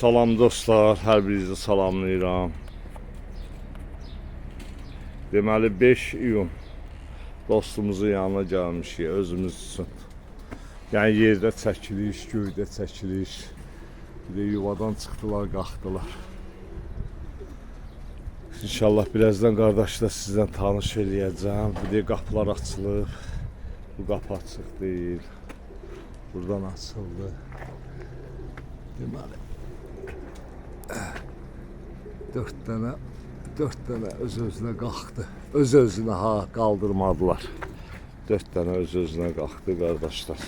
Salam dostlar, hər birinizi salamlayıram. Deməli 5 iyun dostumuzun yanına gəlmişik özümüz üçün. Yəni yerdə çəkiliş, göydə çəkiliş. Bir də yuvadan çıxdılar, qalxdılar. İnşallah birazdan qardaşlar sizdən tanış eləyəcəm. Bir də qapılar açılıb. Bu qapı açıq deyil. Buradan açıldı. Deməli 4 dənə öz-özünə qalxdı. Öz-özünə qaldırmadılar. 4 dənə öz-özünə qalxdı qardaşlar.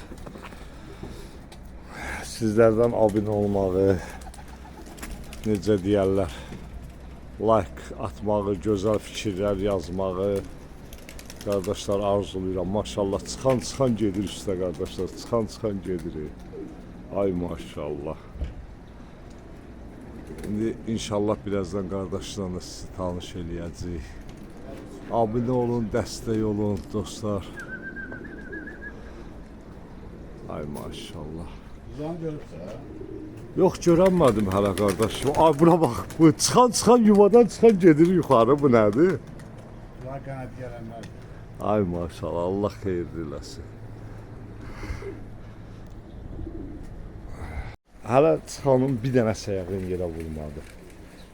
Sizlərdən abunə olmağı, necə deyərlər, like atmağı, gözəl fikirlər yazmağı qardaşlar arzulayıram. Maşallah çıxan gedir üstə qardaşlar. Çıxan gedir. Ay maşallah. İndi inşallah birazdan qardaşlarla sizi tanış eləyəcəyik. Abunə olun, dəstək olun dostlar. Ay maşallah. Uzan görürsə? Yox, görənmədim hələ qardaşım. Ay buna bax, bu çıxan yuvadan çıxan gedir yuxarı, bu nədir? Bunlar qanad gələnlər. Ay maşallah, Allah xeyirli eləsin. Hələ çıxanın bir dənə səyağın yerə vurmadı.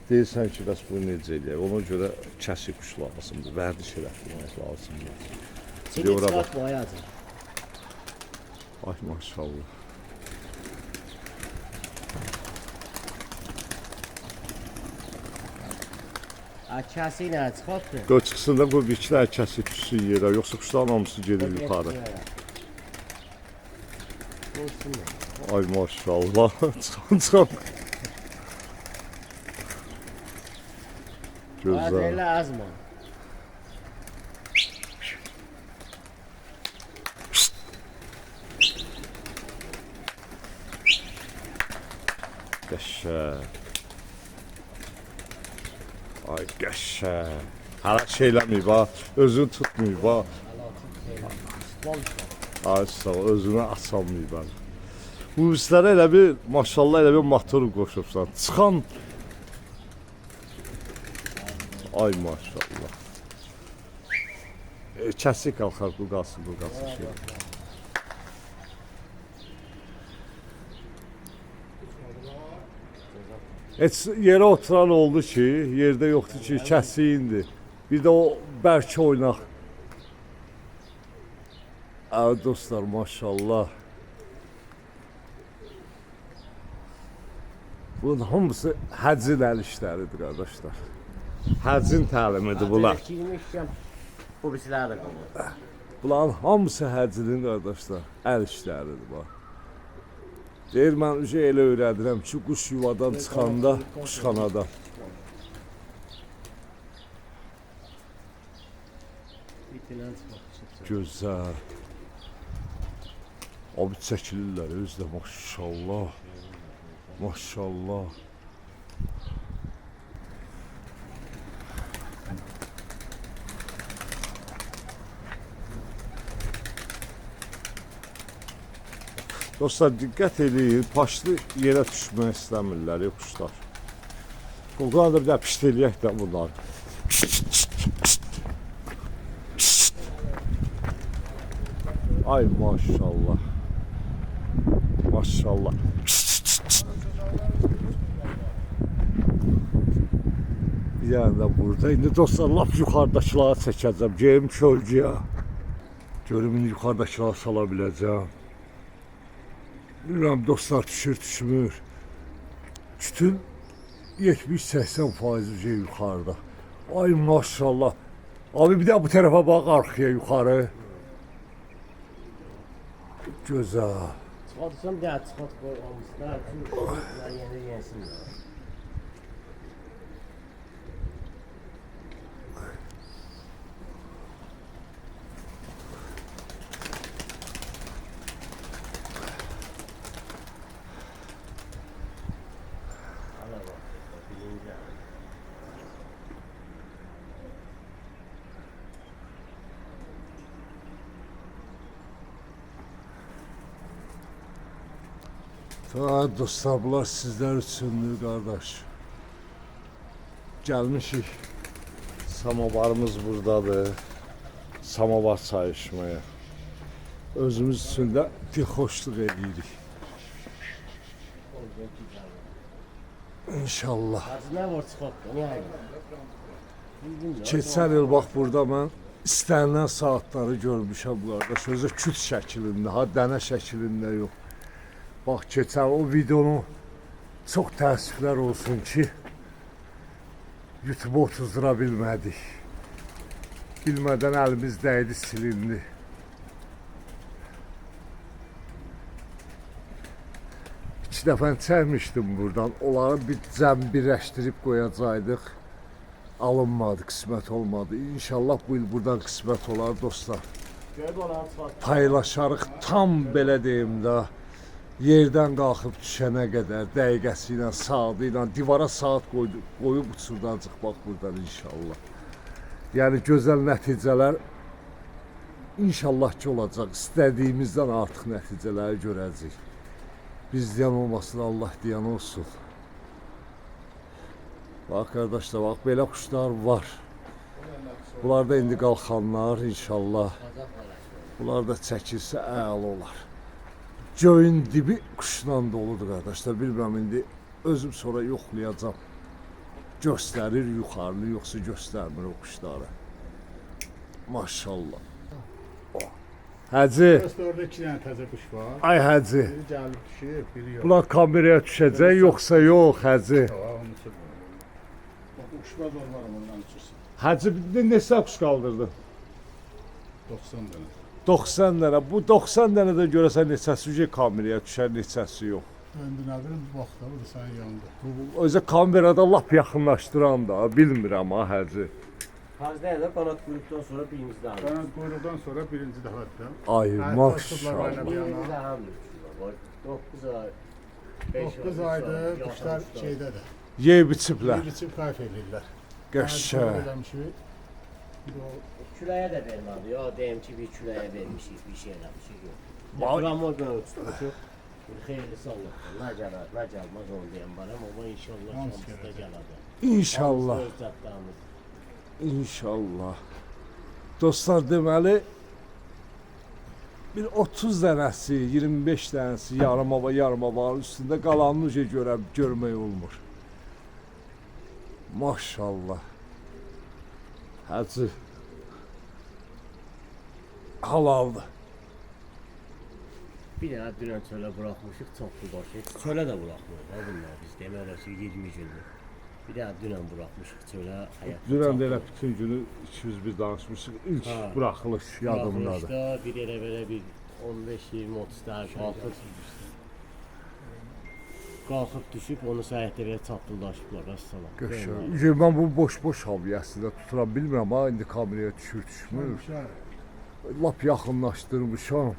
Deyirsən ki, bəs bunu necə eləyək? Ona görə kəsik kuş lazımdır, vərdiş elətdirmək lazımdır. Seni çıxart bu hayatım. Ay maşallah. Akası ilə çıxartdı. Qoy çıxsın da qoy bir iki dənə kəsik düşsün yerə, yoxsa kuşların hamısı gedir yuxarı. Ay maşallah, çıxan. Gözəl. Elə azma. Qəşəng. Ay qəşəng. Hələ şeyləməyib ha, özünü tutmayıb ha. Ay sağ ol, özünü açamayıb ha. Bu üstlərə elə bir, maşallah elə bir motor qoşubsan. Çıxan. Ay maşallah. Kəsik qalxar, bu qalsın şey. Heç yerə oturan oldu ki, yerdə yoxdur ki, kəsiyindir. Bir də o bərk oynaq. Dostlar, maşallah. Bunun hamısı həcin əl işləridir, qardaşlar. Həcin təlimidir bunlar. Bu bizlər də qalır. Bunların hamısı həcinin, qardaşlar, əl işləridir, bax. Deyir, mən elə öyrədirəm ki, quş yuvadan çıxanda, quşxanadan. Gözəl. Abi çəkilirlər özdə, maşallah. Maşallah. Dostlar, diqqət edin, paşlı yerə düşmək istəmirlər, quşlar. Qulqana da bir də pişt eləyək də bunlar. Ay maşallah. Maşallah. Yəni də burada. İndi dostlar, lap yuxarıdakıları çəkəcəm. Geyim kölgəyə. Görüm, indi yuxarıdakıları sala biləcəm. Bilmirəm, dostlar, düşmür. Bütün 70-80% yuxarıda. Ay maşallah. Abi bir də bu tərəfə bax, arxaya yuxarı. Gözəl. Çıxartsam bir daha çıxart qoymamışlar. Bunlar yeni yensinlər. Ta dostlar, bunlar sizler üçündür kardeş. Gelmişik. Samovarımız buradadır. Samovar çay içmeye. Özümüz üçün də xoşluq edirik. İnşallah. Hazır ne var çıxartdı? Ne hayır? Keçən il bax burada mən istənilən saatları görmüşəm qardaş. Özü küt şəklində, ha dənə şəklində yox. Bax keçən o videonu çox təəssüflər olsun ki YouTube-a otuzdıra bilmədik. Bilmədən əlimiz dəydi, silindi. İki dəfə çəkmişdim buradan. Onları bir cəm birləşdirib qoyacaqdıq. Alınmadı, qismət olmadı. İnşallah bu il buradan qismət olar dostlar. Gör olan çıxartdı. Paylaşarıq tam belə deyim də. Yerdən qalxıb düşənə qədər dəqiqəsi ilə, saatı ilə divara saat qoyub uçurdacaq bax buradan inşallah. Yəni gözəl nəticələr inşallah ki olacaq. İstədiyimizdən artıq nəticələri görəcəyik. Biz deyən olmasın, Allah deyən olsun. Bax qardaşlar, bax belə quşlar var. Bunlar da indi qalxanlar inşallah. Bunlar da çəkilsə əla olar. Göyün dibi quşla doludur qardaşlar. Bilmirəm indi özüm sonra yoxlayacağam. Göstərir yuxarını yoxsa göstərmir o quşları. Maşallah. Hacı. Burası orada 2 dənə təzə quş var. Ay hacı. Biri gəlib düşüb, biri yox. Bunlar kameraya düşəcək yoxsa yox hacı. Tamam, onu sürmür. Bak uçmaz olmaram ondan uçursun. Hacı bir neçə quş qaldırdı? 90 dənə. 90 dənə. Bu 90 dənə də görəsən neçəsi kameraya düşər, neçəsi yox. Öndü nə bilim, bu vaxtda bu da sənin yanında. Özə kamerada lap yaxınlaşdıran da bilmirəm ha hacı. Hazır da kanat kuyruktan sonra birinci daha. Qanad quyruqdan sonra birinci dəfə də. Ay Hə, maşallah. aynen. Birinci daha mı? 9 ay. 9 aydır quşlar şeydədir. Yeyib içiblər. Bir içib kayf edirlər. Qəşəng. Küləyə də vermədi. Ya deyim ki bir küləyə vermişik, bir şey eləmişik yox. Vay. Tramvay günü tutmuşuq. Xeyirlisi Allah. Nə gələr, nə gəlməz onu deyəm baram, amma inşallah şansda gələr. İnşallah. Öz zətlərimiz. İnşallah. Dostlar deməli bir 30 dənəsi, 25 dənəsi yarım havanın üstündə qalanını görmək olmur. Maşallah. Hacı. Halaldır. Bir dənə dünən çölə buraxmışıq, çoxlu başı. Çölə də buraxmıyor da bunlar biz demək olar ki 20 gündür. Bir dənə dünən buraxmışıq çölə həyatda. Dünən də elə bütün günü 201 danışmışıq. İlk buraxılış yadımdadır. Buraxılışda bir elə belə bir 15-20-30 dənə qalxıb düşüb, onu səhətdə belə çapıldaşıblar, rəssalam. Qəşəng. Mən bu boş haviyəsində tuturam, bilmirəm ha, indi kameraya düşmür. Lap yaxınlaşdırmışam.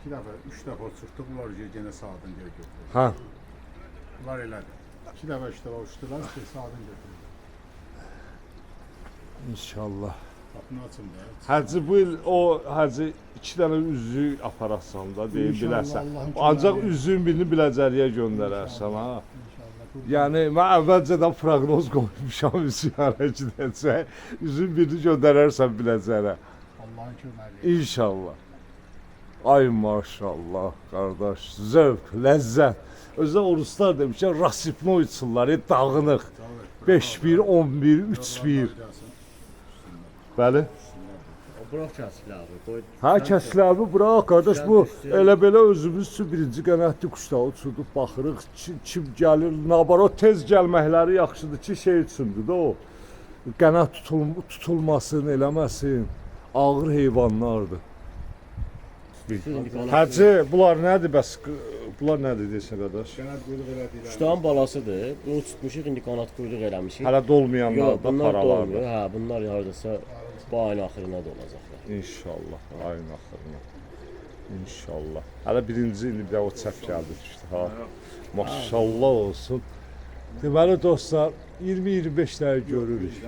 2 dəfə, 3 dəfə uçurtduq, bunlar yenə sağdan geri götürür. Hə. Bunlar elədir. 2 dəfə, 3 dəfə uçdular ki, sağdan götürür. İnşallah. Qapını açın da. Hacı bu il o hacı 2 dənə üzü aparasan da deyim İnşallah, biləsən. Allah'ın Ancaq köməyi. üzüyün birini biləcəriyə göndərərsən ha. İnşallah. Yəni mən əvvəlcədən proqnoz qoymuşam üzü hərəkətəcək. Üzün birini göndərərsən biləcərə. Allah'ın köməyi. İnşallah. Ay maşallah qardaş, zövq, ləzzət. Özdə oruslar demişlər rasipno içsinlər, dağınıq. 5-1, 11, 3-1. Bəli. O bırak kəsilə abi. Qoy. Hə kəsiləbi bırak qardaş, bu elə belə özümüz üçün birinci qənətli quşlar uçurduq, baxırıq kim gəlir, nabarot tez gəlməkləri yaxşıdır ki, şey üçündür də o. Qənət tutulmasın, eləməsin. Ağır heyvanlardır. Hacı, bunlar nədir bəs? Bunlar nədir desən qardaş? Qanad quyruq elədilər. Quşların balasıdır. Bunu tutmuşuq, indi kanat quyruq eləmişik. Hələ dolmayanlar Yox, da bunlar dolmuyor. paralardır. Hə, bunlar hardasa bu ayın axırına dolacaqlar. İnşallah, ayın axırına. İnşallah. Hələ birinci indi bir də o çəp gəldi düşdü ha. Maşallah olsun. Deməli dostlar, 20-25 dəqiqə görürük.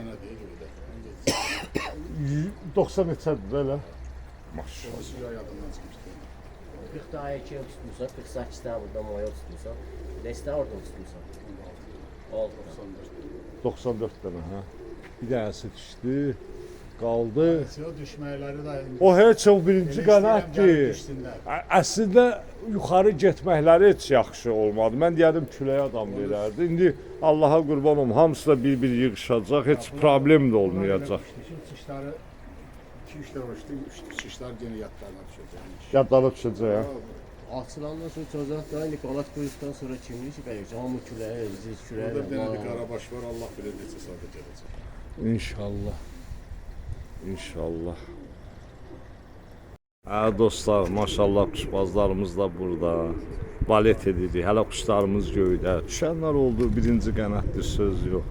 90 neçədir elə? Maşallah. O suya yadından çıxmışdı. 40 tane iki tutmuşsan, 48 tane burada moya tutmuşsan. Neçə tane orada tutmuşsan? 6. 94 dənə, hə. Bir dənəsi düşdü, qaldı. O düşməkləri də O heç o birinci qanatdır. düşsünlər. Əslində yuxarı getməkləri heç yaxşı olmadı. Mən deyərdim küləyə adam verərdi. İndi Allaha qurban olum, hamısı da bir-bir yığışacaq, heç problem də olmayacaq. Uçuşları 2-3 dəfə uçdu, uçuşlar yenə yadlarına düşəcək. Yadlara düşəcək, hə. Açılandan sonra çözək daha indi qalat qoyduqdan sonra kimdir ki, bəlkə hamı küləyə, biz küləyə. Burada bir dənə də qarabaş var, Allah bilir neçə saata gələcək. İnşallah. İnşallah. Hə dostlar, maşallah quşbazlarımız da burada. Balet edirik. Hələ quşlarımız göydə. Düşənlər oldu, birinci qənətdir, söz yox.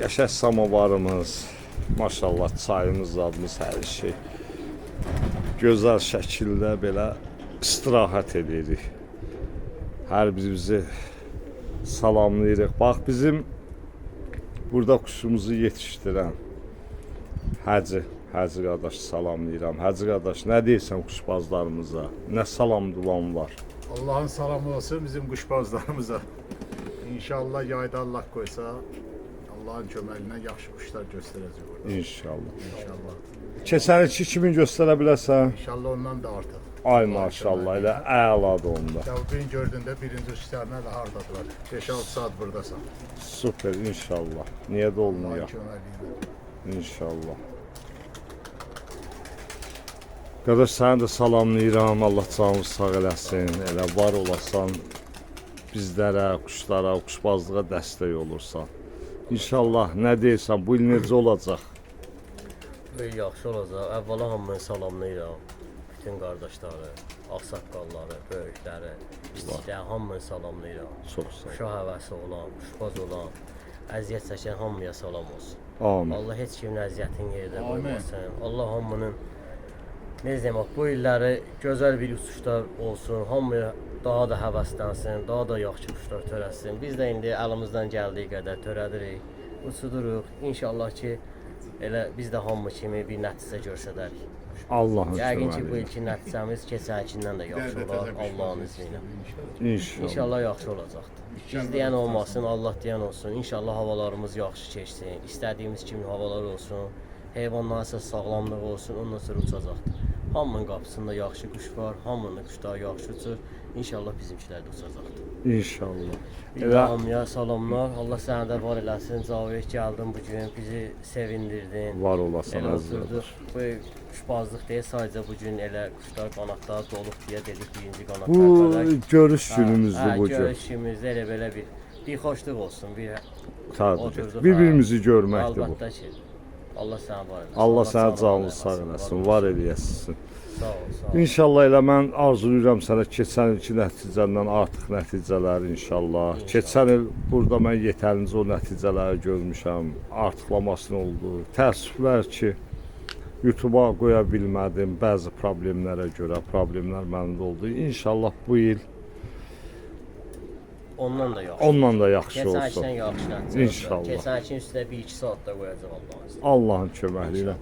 Qəşəng samovarımız, maşallah çayımız, zadımız, hər şey. Gözəl şəkildə belə istirahət edirik. Hər birimizi salamlayırıq. Bax bizim burada quşumuzu yetişdirən Hacı qardaş salamlayıram. Hacı qardaş nə deyirsən quşbazlarımıza? Nə salam duan var? Allah'ın salamı olsun bizim kuşbazlarımıza. İnşallah yayda Allah koysa Allah'ın köməkliğine yaxşı kuşlar gösterəcək orada. İnşallah. İnşallah. Keçən ilki kimi göstərə bilərsən? İnşallah ondan da artıq. Ay maşallah, elə əladır onda. Ya bugün gördüğünde birinci uçuşlarına da hardadılar. 5-6 saat buradasın. Super inşallah. Niyə də Allah'ın olmuyor? köməkliğine. İnşallah. Qardaş səni də salamlayıram. Allah canını sağ eləsin. Elə var olasan bizlərə, quşlara, quşbazlığa dəstək olursan. İnşallah nə deyirsən, bu il necə olacaq? Böyük yaxşı olacaq. Əvvəla hamını salamlayıram. Bütün qardaşları, ağsaqqalları, böyükləri, istəkləri hamını salamlayıram. Çox sağ ol. Quşa həvəsi olan, quşbaz olan, əziyyət çəkən hamıya salam olsun. Amin. Allah heç kimin əziyyətin yerdə Amin. qoymasın. Allah hamının ne demək, bu illəri gözəl bir uçuşlar olsun, hamıya daha da həvəslənsin, daha da yaxşı quşlar törətsin. Biz də indi əlimizdən gəldiyi qədər törədirik, uçuduruq. İnşallah ki, elə biz də hamı kimi bir nəticə göstərərik. Allahın Yəqin ki, bu köməyi. ilki nəticəmiz keçənkindən də yaxşı olar, Allah'ın izni ilə. İnşallah. İnşallah yaxşı olacaqdır. Biz deyən olmasın, Allah deyən olsun. İnşallah havalarımız yaxşı keçsin, istədiyimiz kimi havalar olsun. Heyvanların isə sağlamlığı olsun, ondan sonra uçacaqdır. Hamının qapısında yaxşı quş var, hamının quşları yaxşı uçur. İnşallah bizimkilər də uçacaqdır. İnşallah. Bir Elə də hamıya salamlar. Allah sənə də var eləsin. Cavid gəldin bu gün, bizi sevindirdin. var olasan Elə əzizim. oturduk. Bu quşbazlıq deyil, sadəcə bu gün elə quşlar qanatları doluq deyə dedik birinci qanatlar Bu qədər. görüş günümüzdür bu gün. Görüşümüzdə elə belə bir xoşluq olsun, bir Tabii. oturduq. Bir-birimizi görməkdir bu. Əlbəttə ki. Allah sənə var eləsin. Allah sənə sağ canını sağ eləsin, var eləyəsin. Sağ ol, sağ ol. İnşallah elə mən arzulayıram sənə keçən ilki nəticəndən artıq nəticələr inşallah. Keçən il burada mən yetərincə o nəticələri görmüşəm, artıqlamasını oldu. Təəssüflər ki, YouTube-a qoya bilmədim bəzi problemlərə görə, problemlər məndə oldu. İnşallah bu il Ondan da yaxşı. ondan da yaxşı olsun. Keçən yaxşı nəticə. İnşallah. Keçən üstünə 1-2 saatda qoyacaq Allah'ın izni. Allahın köməyi ilə.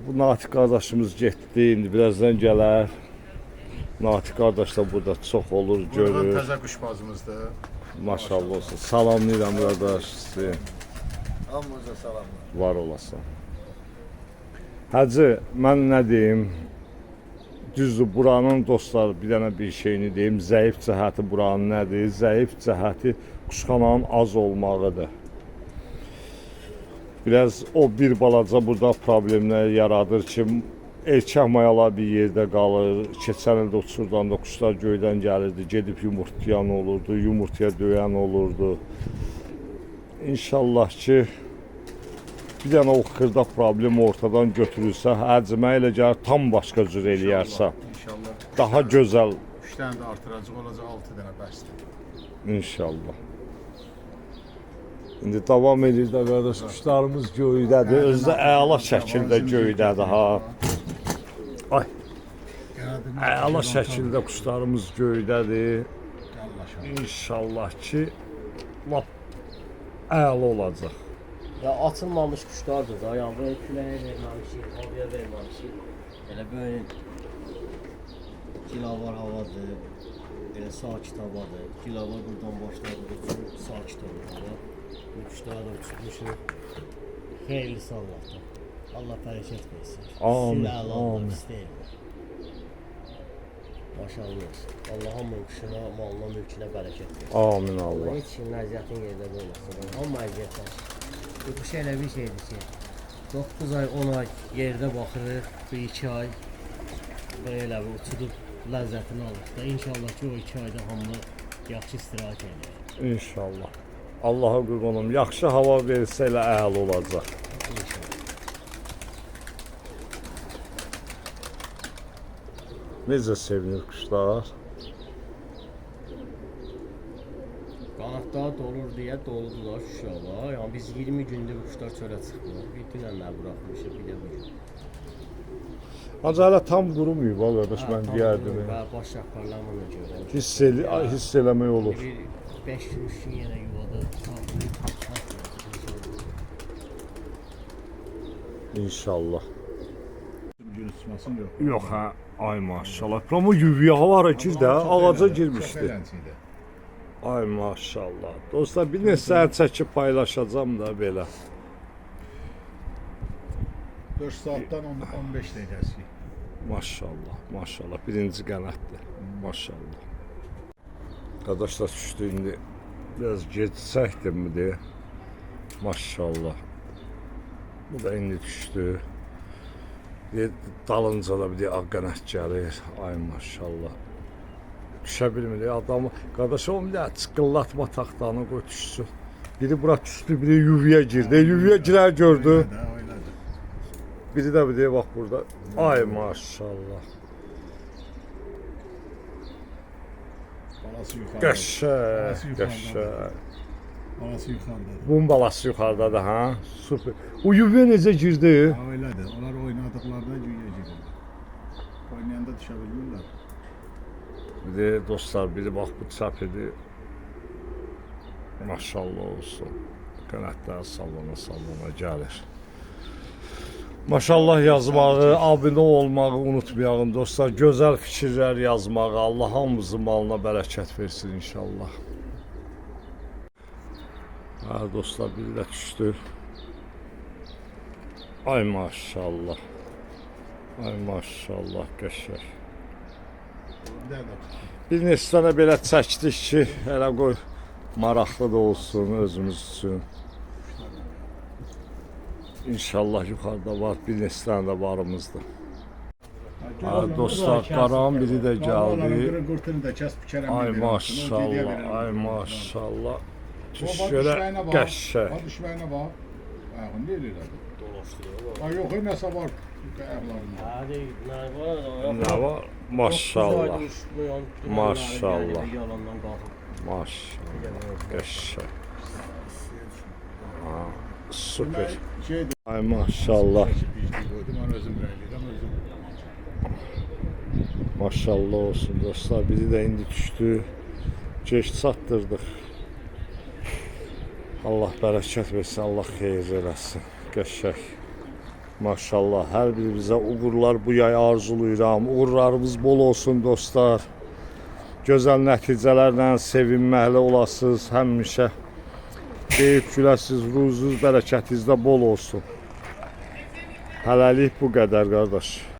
Bu Natiq qardaşımız getdi, indi birazdan gələr. Natiq qardaş da burada çox olur, Buradan görür. təzə quşbazımızdır. Maşallah olsun. Salamlayıram qardaş sizi. Hamınıza salamlar. Var olasan. Hacı, mən nə deyim? Düzdür, buranın dostlar bir dənə bir şeyini deyim. Zəif cəhəti buranın nədir? Zəif cəhəti quşxananın az olmağıdır. Biraz o bir balaca burada problemlər yaradır ki, erkək mayalar bir yerdə qalır. Keçən ildə uçurdan da quşlar göydən gəlirdi, gedib yumurtlayan olurdu, yumurtaya döyən olurdu. İnşallah ki, bir dənə o xırda problem ortadan götürülsə, həcmə elə gəlir tam başqa cür eləyərsə, İnşallah. daha gözəl 3 dənə də artıracaq olacaq 6 dənə bəsdir. inşallah. İndi davam edir də qardaş, quşlarımız göydədir, özü də əla şəkildə göydədir ha. Ay, əla şəkildə quşlarımız göydədir. İnşallah ki, lap əla olacaq. Ya açılmamış kuşlardır da. Yani böyle küləyə verməmişik, havaya verməmişik. Elə böyle kilavar havadır. Belə sakit havadır. Kilavar buradan başladı. Bütün sakit olur hava. Bu kuşlara da uçurmuşuq. Xeyirli sağlıqda. Allah bərəkət versin. Amin, Sizin əlalar amin. istəyir. Maşallah olsun. Allah hamının kuşuna, malına, mülkünə bərəkət versin. Amin Allah. Heç kimin əziyyətin yerdə qoymasın. Hamı əziyyətlər. Bu kuş elə bir şeydir ki, 9 ay, 10 ay yerdə baxırıq, bu 2 ay belə bir uçudub ləzzətini alır. Da inşallah ki, o 2 ayda hamı yaxşı istirahət edir. İnşallah. Allaha qurbanım. Yaxşı hava versə elə əla olacaq. İnşallah. Necə sevinir quşlar? Qanatları dolur deyə doludular Şuşalar. Yəni biz 20 gündür bu kuşlar çölə çıxmır. Bir dünənlər buraxmışıq, bir də bu gün. Ancaq hələ tam qurumayıb ha qardaş, mən deyərdim. Baş yaparlarına görə. Hiss eləmək olur. Bir 5 gün, 3 gün yenə yuvada saxlayıb İnşallah. Gün tutmasın yok. Yox hə, ay maşallah. Amma yuvya hava girdi də, ağaca girmişdi. Çok eğlenceli. Ay maşallah. Dostlar bir neçə çəkib paylaşacağım da belə. 4 saatten 15 dakikası. Maşallah, maşallah. Birinci qənətdir. Maşallah. Qardaşlar düşdü indi. Biraz gecikəcəkdim deyə. Maşallah. Bu da indi düşdü. Dalınca da bir də ağ qənət gəlir. Ay maşallah. Düşə bilmir. Adamı, qardaş o bir də çıqqıllatma taxtanı qoy düşsün. Biri bura düşdü, biri yuvaya girdi. Yuvaya girər gördü. Oynadı. Biri də bir də bax burada. Ay maşallah. Balası yukarıda. Qəşəng, qəşəng. Balası yukarıda. Bunun balası yuxarıdadır ha. Super. O yuvaya necə girdi? Öyledir. Onlar oynadıklarında güya gidiyor. Oynayanda düşebilirler. Bir de dostlar biri bax bu çap idi. Maşallah olsun. Qanatlar sallana gəlir. Maşallah yazmağı, abunə olmağı unutmayalım dostlar. Gözəl fikirlər yazmağı. Allah hamımızın malına bərəkət versin inşallah. Ha dostlar biri də düşdü. Ay maşallah. Ay maşallah qəşəng. Bir neçə dənə belə çəkdik ki, elə qoy maraqlı da olsun özümüz üçün. İnşallah yuxarıda var, bir neçə dənə də varımızdır. Ha, dostlar, qaran biri də gəldi. Ay maşallah, ay maşallah. Düş görə qəşəng. Düşməyinə bax. Ayağını nə edirlər? Dolaşdırıyor. Ay yox, nəsə var ayaqlarında. Hadi, nə var? Nə var? Maşallah. Maşallah. Yalandan qalxıb. Maşallah. Qəşəng. Ha, super. Şeydir. Ay maşallah. Mən özüm rəyliyəm, özüm. Maşallah olsun dostlar. Biri də indi düşdü. Geç çatdırdıq. Allah bərəkət versin, Allah xeyir eləsin. Qəşəng. Maşallah, hər birimizə uğurlar bu yay arzulayıram. Uğurlarımız bol olsun dostlar. Gözəl nəticələrlə sevinməli olasınız həmişə. Deyib güləsiz, ruzunuz, bərəkətiniz də bol olsun. Hələlik bu qədər qardaş.